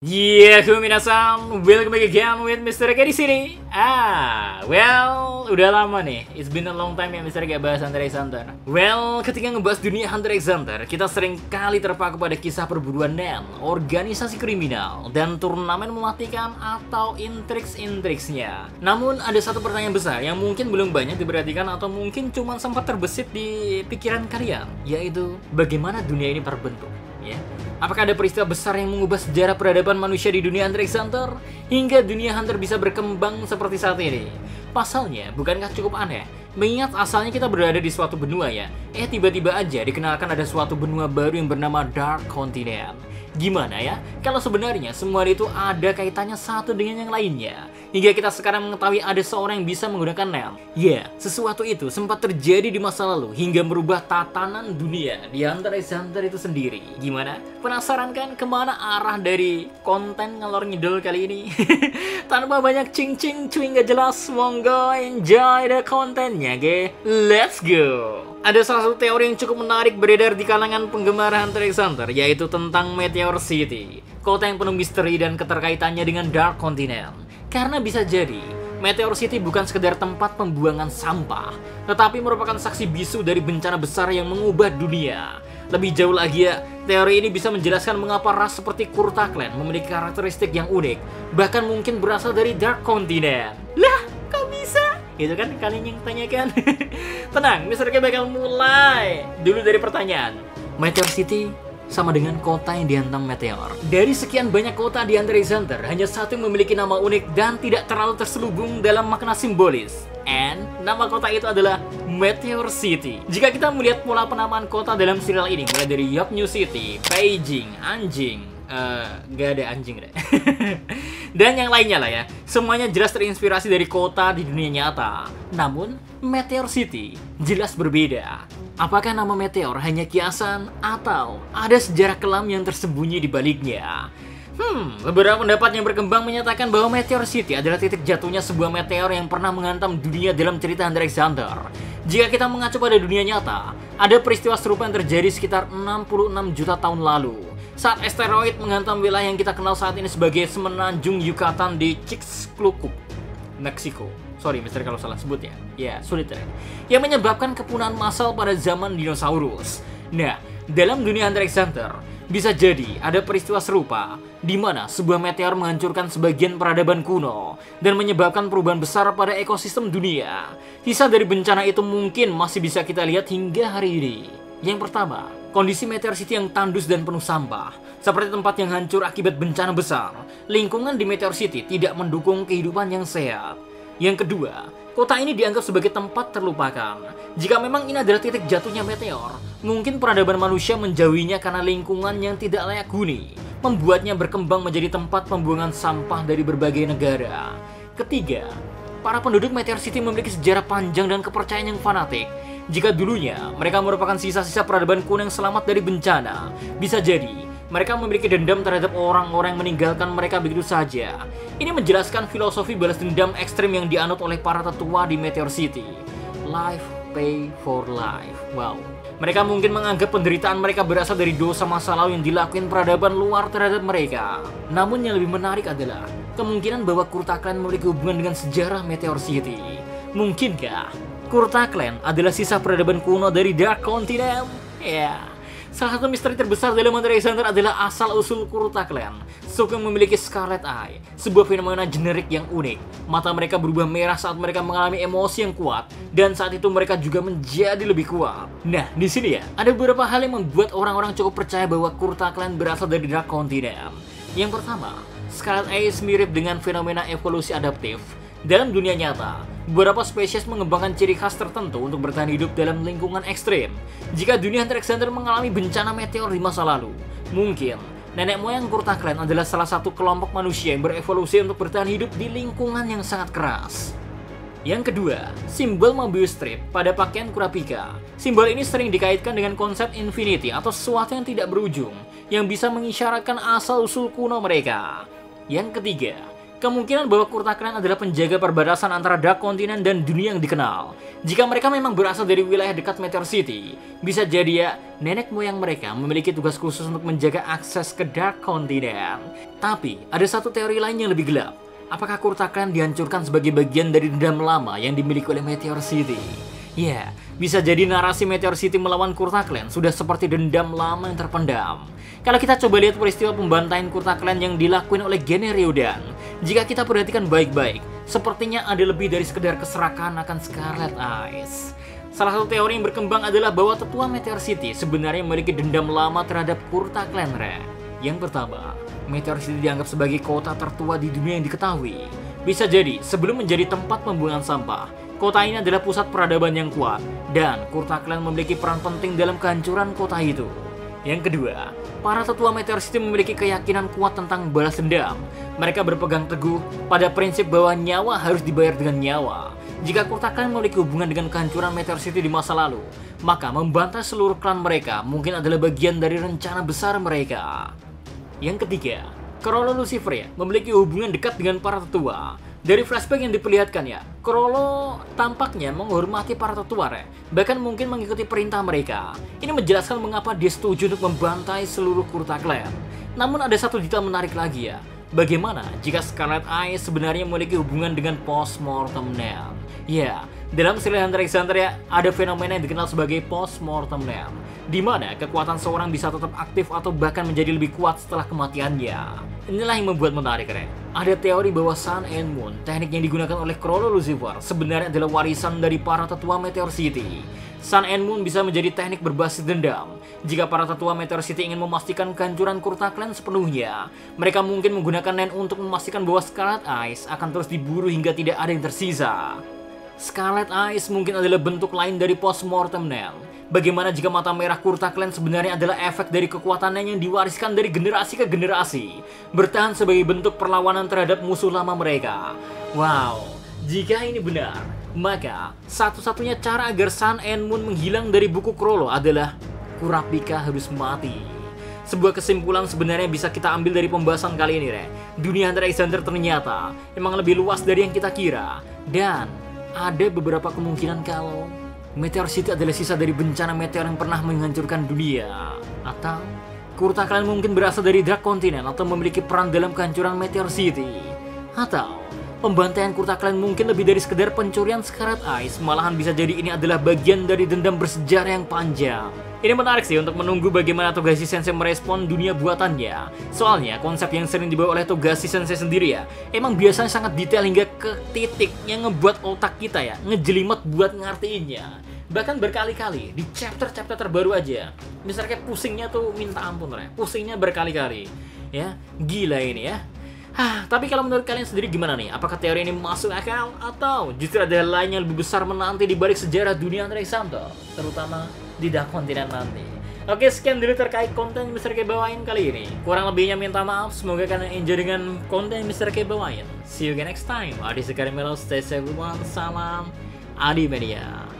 Minasan, welcome back again with Mr. Ega di sini. Udah lama nih. It's been a long time ya Mr. Ega bahas Hunter x Hunter. Ketika ngebahas dunia Hunter x Hunter, kita sering kali terpaku pada kisah perburuan Nen, organisasi kriminal, dan turnamen mematikan atau intriks-intriksnya. Namun ada satu pertanyaan besar yang mungkin belum banyak diperhatikan atau mungkin cuma sempat terbesit di pikiran kalian, yaitu bagaimana dunia ini terbentuk. Apakah ada peristiwa besar yang mengubah sejarah peradaban manusia di dunia Hunter x Hunter hingga dunia Hunter bisa berkembang seperti saat ini? Pasalnya, bukankah cukup aneh? Mengingat asalnya kita berada di suatu benua ya, tiba-tiba aja dikenalkan ada suatu benua baru yang bernama Dark Continent. Gimana ya, kalau sebenarnya semua itu ada kaitannya satu dengan yang lainnya, hingga kita sekarang mengetahui ada seorang yang bisa menggunakan Nen. Sesuatu itu sempat terjadi di masa lalu hingga merubah tatanan dunia di Hunter x Hunter itu sendiri. Gimana? Penasaran kan kemana arah dari konten ngalor ngidul kali ini? Tanpa banyak cing-cing cuy nggak jelas, monggo enjoy the kontennya, ge. Let's go! Ada salah satu teori yang cukup menarik beredar di kalangan penggemar Hunter x Hunter, yaitu tentang Meteor City, kota yang penuh misteri dan keterkaitannya dengan Dark Continent. Karena bisa jadi, Meteor City bukan sekedar tempat pembuangan sampah, tetapi merupakan saksi bisu dari bencana besar yang mengubah dunia. Lebih jauh lagi ya, teori ini bisa menjelaskan mengapa ras seperti Kurta Clan memiliki karakteristik yang unik, bahkan mungkin berasal dari Dark Continent. Lah, kok bisa? Gitu kan kalian yang tanyakan. Tenang, Mr. K bakal mulai dulu dari pertanyaan. Meteor City sama dengan kota yang dihantam meteor. Dari sekian banyak kota di Hunter x Hunter, hanya satu yang memiliki nama unik dan tidak terlalu terselubung dalam makna simbolis. And nama kota itu adalah Meteor City. Jika kita melihat pola penamaan kota dalam serial ini, mulai dari York New City, Beijing, Anjing, gak ada anjing deh. Dan yang lainnya lah ya, semuanya jelas terinspirasi dari kota di dunia nyata. Namun, Meteor City jelas berbeda. Apakah nama Meteor hanya kiasan atau ada sejarah kelam yang tersembunyi di baliknya? Beberapa pendapat yang berkembang menyatakan bahwa Meteor City adalah titik jatuhnya sebuah meteor yang pernah menghantam dunia dalam cerita Hunter x Hunter. Jika kita mengacu pada dunia nyata, ada peristiwa serupa yang terjadi sekitar 66 juta tahun lalu, saat asteroid menghantam wilayah yang kita kenal saat ini sebagai Semenanjung Yucatan di Chicxulub, Meksiko. Sorry Mister kalau salah sebut ya. Ya, sulit ya. Yang menyebabkan kepunahan massal pada zaman dinosaurus. Nah, dalam dunia Hunter x Hunter, bisa jadi ada peristiwa serupa di mana sebuah meteor menghancurkan sebagian peradaban kuno dan menyebabkan perubahan besar pada ekosistem dunia. Sisa dari bencana itu mungkin masih bisa kita lihat hingga hari ini. Yang pertama, kondisi Meteor City yang tandus dan penuh sampah, seperti tempat yang hancur akibat bencana besar. Lingkungan di Meteor City tidak mendukung kehidupan yang sehat. Yang kedua, kota ini dianggap sebagai tempat terlupakan. Jika memang ini adalah titik jatuhnya meteor, mungkin peradaban manusia menjauhinya karena lingkungan yang tidak layak huni, membuatnya berkembang menjadi tempat pembuangan sampah dari berbagai negara. Ketiga, para penduduk Meteor City memiliki sejarah panjang dan kepercayaan yang fanatik. Jika dulunya mereka merupakan sisa-sisa peradaban kuno yang selamat dari bencana, bisa jadi mereka memiliki dendam terhadap orang-orang yang meninggalkan mereka begitu saja. Ini menjelaskan filosofi balas dendam ekstrim yang dianut oleh para tetua di Meteor City. Life pay for life. Wow. Mereka mungkin menganggap penderitaan mereka berasal dari dosa masa lalu yang dilakukan peradaban luar terhadap mereka. Namun yang lebih menarik adalah kemungkinan bahwa Kurta Clan memiliki hubungan dengan sejarah Meteor City. Mungkinkah Kurta Clan adalah sisa peradaban kuno dari Dark Continent? Salah satu misteri terbesar dalam Hunter x Hunter adalah asal-usul Kurta Clan. Suku yang memiliki Scarlet Eye, sebuah fenomena generik yang unik. Mata mereka berubah merah saat mereka mengalami emosi yang kuat, dan saat itu mereka juga menjadi lebih kuat. Nah, di sini ya, ada beberapa hal yang membuat orang-orang cukup percaya bahwa Kurta Clan berasal dari Dark Continent. Yang pertama, Scarlet Eye mirip dengan fenomena evolusi adaptif. Dalam dunia nyata, beberapa spesies mengembangkan ciri khas tertentu untuk bertahan hidup dalam lingkungan ekstrim. Jika dunia Hunter x Hunter mengalami bencana meteor di masa lalu, mungkin nenek moyang Kurta Clan adalah salah satu kelompok manusia yang berevolusi untuk bertahan hidup di lingkungan yang sangat keras. Yang kedua, simbol Mobius Strip pada pakaian Kurapika. Simbol ini sering dikaitkan dengan konsep infinity atau sesuatu yang tidak berujung, yang bisa mengisyaratkan asal-usul kuno mereka. Yang ketiga, kemungkinan bahwa Kurta Clan adalah penjaga perbatasan antara Dark Continent dan dunia yang dikenal. Jika mereka memang berasal dari wilayah dekat Meteor City, bisa jadi ya nenek moyang mereka memiliki tugas khusus untuk menjaga akses ke Dark Continent. Tapi ada satu teori lain yang lebih gelap. Apakah Kurta Clan dihancurkan sebagai bagian dari dendam lama yang dimiliki oleh Meteor City? Ya, bisa jadi narasi Meteor City melawan Kurta Clan sudah seperti dendam lama yang terpendam. Kalau kita coba lihat peristiwa pembantaian Kurta Clan yang dilakuin oleh Gene Ryodan, jika kita perhatikan baik-baik, sepertinya ada lebih dari sekedar keserakahan akan Scarlet Eyes. Salah satu teori yang berkembang adalah bahwa tetua Meteor City sebenarnya memiliki dendam lama terhadap Kurta Clan, Re. Yang pertama, Meteor City dianggap sebagai kota tertua di dunia yang diketahui. Bisa jadi, sebelum menjadi tempat pembuangan sampah, kota ini adalah pusat peradaban yang kuat, dan Kurta Clan memiliki peran penting dalam kehancuran kota itu. Yang kedua, para tetua Meteor City memiliki keyakinan kuat tentang balas dendam. Mereka berpegang teguh pada prinsip bahwa nyawa harus dibayar dengan nyawa. Jika Kurta Clan memiliki hubungan dengan kehancuran Meteor City di masa lalu, maka membantai seluruh klan mereka mungkin adalah bagian dari rencana besar mereka. Yang ketiga, Chrollo Lucifer ya, memiliki hubungan dekat dengan para tetua. Dari flashback yang diperlihatkan ya, Chrollo tampaknya menghormati para tetua ya, bahkan mungkin mengikuti perintah mereka. Ini menjelaskan mengapa dia setuju untuk membantai seluruh Kurta Clan. Namun ada satu detail menarik lagi ya. Bagaimana jika Scarlet Eyes sebenarnya memiliki hubungan dengan Postmortem Nell? Ya, dalam serial Hunter x Hunter ya, ada fenomena yang dikenal sebagai Postmortem Nell, di mana kekuatan seorang bisa tetap aktif atau bahkan menjadi lebih kuat setelah kematiannya. Inilah yang membuat menarik, Re. Ada teori bahwa Sun and Moon, teknik yang digunakan oleh Chrollo Lucifer, sebenarnya adalah warisan dari para tetua Meteor City. Sun and Moon bisa menjadi teknik berbasis dendam. Jika para tetua Meteor City ingin memastikan kehancuran Kurta Clan sepenuhnya, mereka mungkin menggunakan Nen untuk memastikan bahwa Scarlet Eyes akan terus diburu hingga tidak ada yang tersisa. Scarlet Eyes mungkin adalah bentuk lain dari Postmortem Nell. Bagaimana jika mata merah Kurta Clan sebenarnya adalah efek dari kekuatannya yang diwariskan dari generasi ke generasi, bertahan sebagai bentuk perlawanan terhadap musuh lama mereka. Wow, jika ini benar, maka satu-satunya cara agar Sun and Moon menghilang dari buku Chrollo adalah Kurapika harus mati. Sebuah kesimpulan sebenarnya bisa kita ambil dari pembahasan kali ini, Re. Dunia Hunter x Hunter ternyata memang lebih luas dari yang kita kira, dan ada beberapa kemungkinan kalau Meteor City adalah sisa dari bencana meteor yang pernah menghancurkan dunia. Atau Kurta Clan mungkin berasal dari Dark Continent atau memiliki peran dalam kehancuran Meteor City. Atau pembantaian Kurta Clan mungkin lebih dari sekedar pencurian Scarlet Eyes, malahan bisa jadi ini adalah bagian dari dendam bersejarah yang panjang. Ini menarik sih untuk menunggu bagaimana Togashi Sensei merespon dunia buatannya. Soalnya konsep yang sering dibawa oleh Togashi Sensei sendiri ya, emang biasanya sangat detail hingga ke titik yang ngebuat otak kita ya ngejelimet buat ngertiinnya. Bahkan berkali-kali di chapter-chapter terbaru aja, misalnya kayak pusingnya tuh minta ampun ya, pusingnya berkali-kali. Ya, gila ini ya. Tapi kalau menurut kalian sendiri gimana nih? Apakah teori ini masuk akal atau justru ada hal lain yang lebih besar menanti di balik sejarah dunia Hunter x Hunter, terutama di Dark Continent nanti? Oke, sekian dulu terkait konten Mr. K bawain kali ini. Kurang lebihnya minta maaf, semoga kalian enjoy dengan konten Mr. K bawain. See you again next time. Adi Sekari Melo, stay safe everyone. Salam Adi Media.